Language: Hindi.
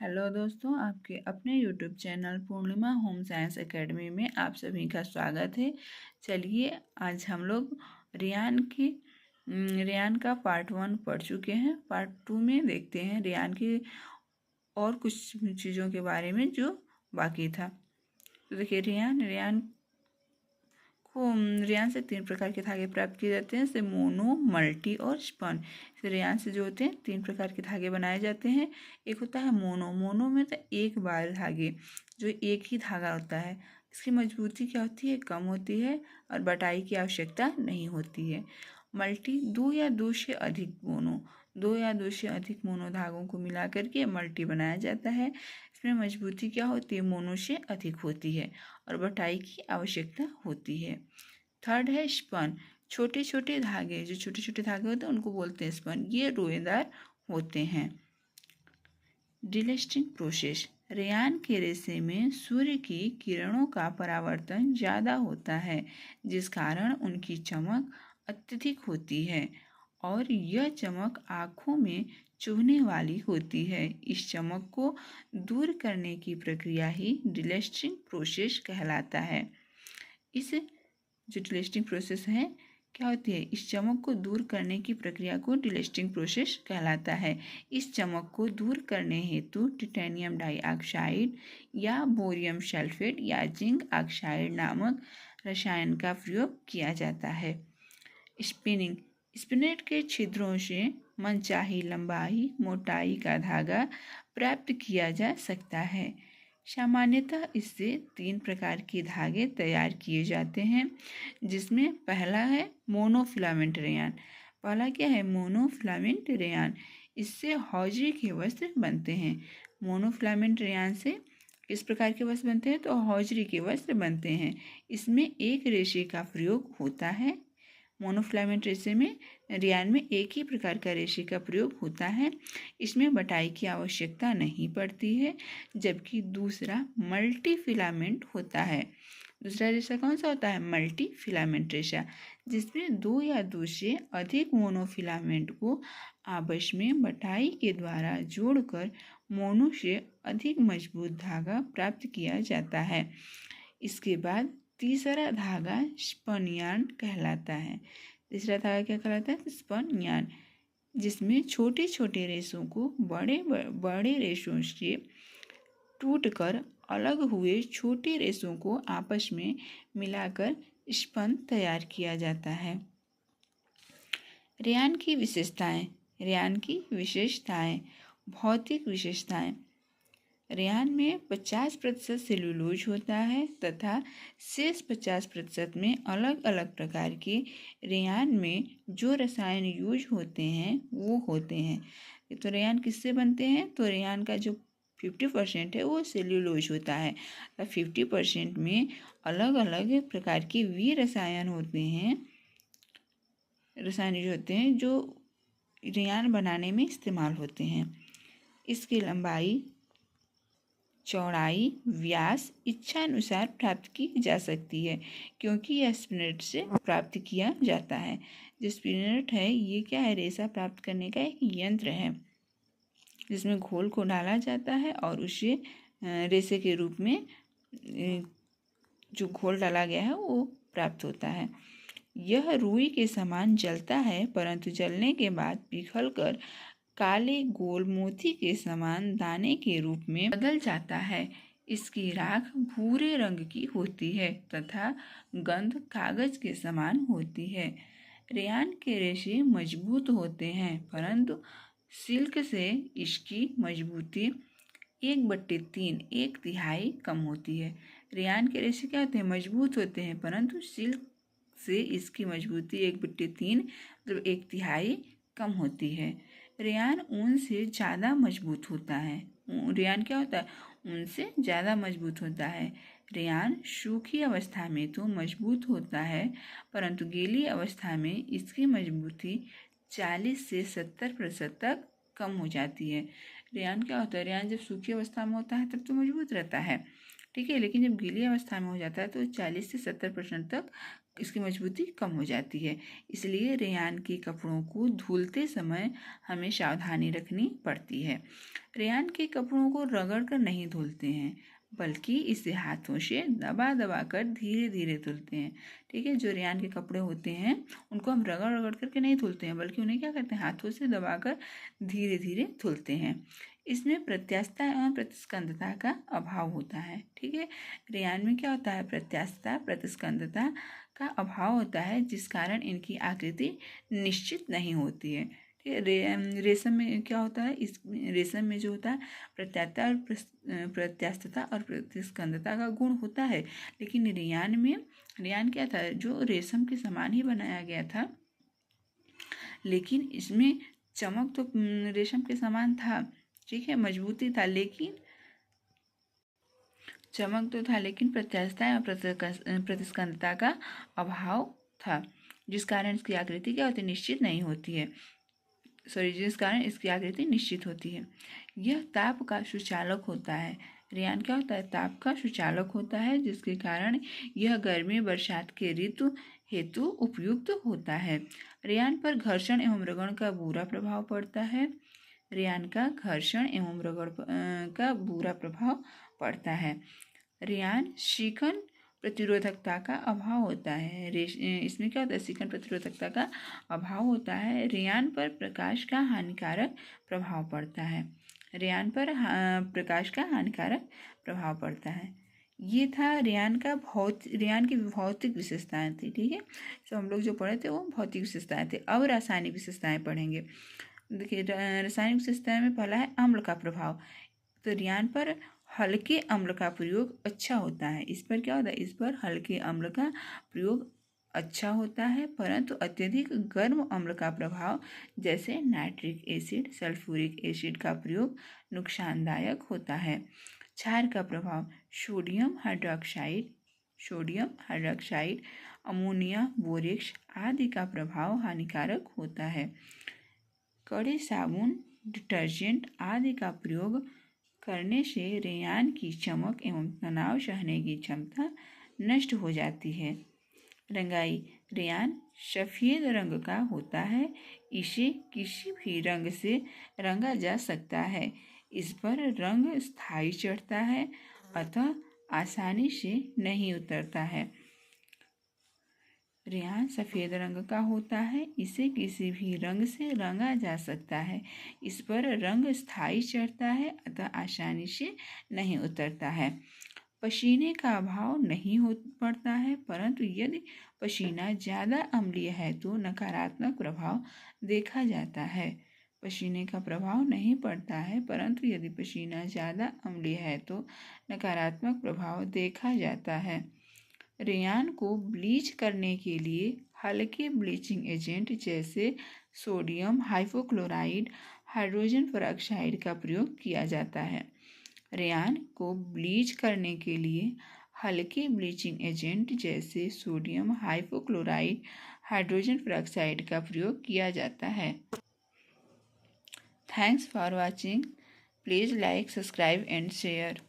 हेलो दोस्तों, आपके अपने यूट्यूब चैनल पूर्णिमा होम साइंस एकेडमी में आप सभी का स्वागत है। चलिए आज हम लोग रेयान का पार्ट 1 पढ़ चुके हैं। पार्ट 2 में देखते हैं रेयान की और कुछ चीज़ों के बारे में जो बाकी था। तो देखिए रेयान से 3 प्रकार के धागे प्राप्त किए जाते हैं, जैसे मोनो, मल्टी और स्पन। रेयान से जो होते हैं 3 प्रकार के धागे बनाए जाते हैं। एक होता है मोनो में तो एक बार धागे, जो एक ही धागा होता है। इसकी मजबूती क्या होती है? कम होती है और बटाई की आवश्यकता नहीं होती है। मल्टी दो या दो से अधिक मोनो धागों को मिला करके मल्टी बनाया जाता है। इसमें मजबूती क्या होती है? मोनो से अधिक होती है और बटाई की आवश्यकता होती है। थर्ड है स्पन। छोटे छोटे धागे होते हैं उनको बोलते हैं स्पन। ये रोएदार होते हैं। डिलेस्टिंग प्रोसेस। रेयान के रेशे में सूर्य की किरणों का परावर्तन ज़्यादा होता है, जिस कारण उनकी चमक अत्यधिक होती है और यह चमक आँखों में चुभने वाली होती है। इस चमक को दूर करने की प्रक्रिया ही डिलेस्टिंग प्रोसेस कहलाता है। इस जो डिलेस्टिंग प्रोसेस है क्या होती है? इस चमक को दूर करने की प्रक्रिया को डिलेस्टिंग प्रोसेस कहलाता है। इस चमक को दूर करने हेतु टिटेनियम डाइऑक्साइड या बोरियम सल्फेट या जिंक ऑक्साइड नामक रसायन का प्रयोग किया जाता है। स्पिनिंग। स्पिनेट के छिद्रों से मनचाही लंबाई मोटाई का धागा प्राप्त किया जा सकता है। सामान्यतः इससे 3 प्रकार के धागे तैयार किए जाते हैं, जिसमें पहला है मोनोफिलामेंट रेयान। पहला क्या है? Monofilament Ryan. इससे हौजरी के वस्त्र बनते हैं। मोनोफिलामेंट रेयान से किस प्रकार के वस्त्र बनते हैं? तो हौजरी के वस्त्र बनते हैं। इसमें एक रेशे का प्रयोग होता है। मोनोफिलामेंट रेयान में एक ही प्रकार का रेशे का प्रयोग होता है। इसमें बटाई की आवश्यकता नहीं पड़ती है। जबकि दूसरा मल्टी फिलामेंट होता है। दूसरा रेशा कौन सा होता है? मल्टी फिलामेंट रेशा, जिसमें 2 या 2 से अधिक मोनोफिलामेंट को आपस में बटाई के द्वारा जोड़कर मोनो से अधिक मजबूत धागा प्राप्त किया जाता है। इसके बाद तीसरा धागा स्पन यार्न कहलाता है। तीसरा धागा क्या कहलाता है? स्पन यार्न, जिसमें छोटे छोटे रेशों को बड़े रेशों से टूटकर अलग हुए छोटे रेशों को आपस में मिलाकर स्पन तैयार किया जाता है। रेयान की विशेषताएं। भौतिक विशेषताएं। रेयान में 50% सेल्यूलोज होता है तथा शेष 50% में अलग अलग प्रकार के रेयान में जो रसायन यूज होते हैं वो होते हैं। तो रेयान किससे बनते हैं? तो रेयान का जो 50% है वो सेल्यूलोज होता है और 50% में अलग अलग प्रकार के वी रसायन होते हैं जो रेयान बनाने में इस्तेमाल होते हैं। इसकी लंबाई, चौड़ाई, व्यास इच्छानुसार प्राप्त की जा सकती है, क्योंकि यह स्पिनेट से प्राप्त किया जाता है। जो स्पिनेट है ये क्या है? रेशा प्राप्त करने का एक यंत्र है, जिसमें घोल को डाला जाता है और उसे रेशे के रूप में जो घोल डाला गया है वो प्राप्त होता है। यह रुई के समान जलता है, परंतु जलने के बाद पिघलकर काले गोल मोती के समान दाने के रूप में बदल जाता है। इसकी राख भूरे रंग की होती है तथा गंध कागज के समान होती है। रेयान के रेशे मजबूत होते हैं, परंतु सिल्क से इसकी मजबूती 1/3 एक तिहाई कम होती है। रेयान के रेशे क्या होते हैं? मजबूत होते हैं, परंतु सिल्क से इसकी मजबूती 1/3 मतलब एक तिहाई कम होती है। रेयान ऊन से ज़्यादा मजबूत होता है। रेयान क्या होता है? ऊन से ज़्यादा मजबूत होता है। रेयान सूखी अवस्था में तो मजबूत होता है, परंतु गीली अवस्था में इसकी मजबूती 40 से 70% तक कम हो जाती है। रेयान क्या होता है? रेयान जब सूखी अवस्था में होता है तब तो मजबूत रहता है, ठीक है। लेकिन जब गीली अवस्था में हो जाता है तो 40 से 70% तक इसकी मजबूती कम हो जाती है। इसलिए रेयान के कपड़ों को धुलते समय हमें सावधानी रखनी पड़ती है। रेयान के कपड़ों को रगड़ कर नहीं धुलते हैं, बल्कि इसे हाथों से दबा दबा कर धीरे धीरे धुलते हैं। ठीक है। जो रेयान के कपड़े होते हैं उनको हम रगड़ रगड़ करके नहीं धुलते हैं, बल्कि उन्हें क्या करते हैं, हाथों से दबाकर धीरे धीरे धुलते हैं। इसमें प्रत्यास्थता एवं प्रतिस्कंदता का अभाव होता है। ठीक है। रेयान में क्या होता है, प्रत्यास्थता प्रतिस्कंदता का अभाव होता है, जिस कारण इनकी आकृति निश्चित नहीं होती है। ठीक है। रेशम में क्या होता है, इस रेशम में जो होता है प्रत्यास्थता और प्रतिस्कंदता का गुण होता है, लेकिन रेयान क्या था, जो रेशम के समान ही बनाया गया था, लेकिन इसमें चमक तो रेशम के समान था। ठीक है। मजबूती था, लेकिन चमक तो था, लेकिन प्रत्यास्थता और प्रतिस्कंदता का अभाव था, जिस कारण इसकी आकृति क्या होती है, निश्चित नहीं होती है। जिस कारण इसकी आकृति निश्चित होती है। यह ताप का सुचालक होता है। रेयान क्या होता है, ताप का सुचालक होता है, जिसके कारण यह गर्मी बरसात के ऋतु हेतु उपयुक्त होता है। रेयान पर घर्षण एवं रगड़ का बुरा प्रभाव पड़ता है। रेयान का घर्षण एवं रगड़ का बुरा प्रभाव पड़ता है। रेयान शिकन प्रतिरोधकता का अभाव होता है। इसमें क्या होता है, शिकन प्रतिरोधकता का अभाव होता है। रेयान पर प्रकाश का हानिकारक प्रभाव पड़ता है। रेयान पर प्रकाश का हानिकारक प्रभाव पड़ता है। ये था रेयान की भौतिक विशेषताएं थी। ठीक है। तो हम लोग जो पढ़े थे वो भौतिक विशेषताएं थे। अब रासायनिक विशेषताएं पढ़ेंगे। देखिए, रासायनिक विशेषताएं में पहला है अम्ल का प्रभाव। तो रेयान पर हल्के अम्ल का प्रयोग अच्छा होता है। इस पर क्या होता है, इस पर हल्के अम्ल का प्रयोग अच्छा होता है, परंतु अत्यधिक गर्म अम्ल का प्रभाव जैसे नाइट्रिक एसिड, सल्फ्यूरिक एसिड का प्रयोग नुकसानदायक होता है। क्षार का प्रभाव, सोडियम हाइड्रॉक्साइड, अमोनिया, बोरेक्स आदि का प्रभाव हानिकारक होता है। कड़े साबुन, डिटर्जेंट आदि का प्रयोग करने से रेयान की चमक एवं तनाव सहने की क्षमता नष्ट हो जाती है। रंगाई, रेयान सफ़ेद रंग का होता है। इसे किसी भी रंग से रंगा जा सकता है। इस पर रंग स्थायी चढ़ता है, अतः आसानी से नहीं उतरता है। रेयान सफ़ेद रंग का होता है। इसे किसी भी रंग से रंगा जा सकता है। इस पर रंग स्थायी चढ़ता है, अतः आसानी से नहीं उतरता है। पसीने का अभाव नहीं हो पड़ता है, परंतु यदि पसीना ज़्यादा अम्लीय है तो नकारात्मक प्रभाव देखा जाता है। पसीने का प्रभाव नहीं पड़ता है, परंतु यदि पसीना ज़्यादा अम्लीय है तो नकारात्मक प्रभाव देखा जाता है। रेयान को ब्लीच करने के लिए हल्के ब्लीचिंग एजेंट जैसे सोडियम हाइपोक्लोराइड, हाइड्रोजन पेरोक्साइड का प्रयोग किया जाता है। रेयान को ब्लीच करने के लिए हल्के ब्लीचिंग एजेंट जैसे सोडियम हाइपोक्लोराइड, हाइड्रोजन पेरोक्साइड का प्रयोग किया जाता है। Thanks for watching. Please like, subscribe and share.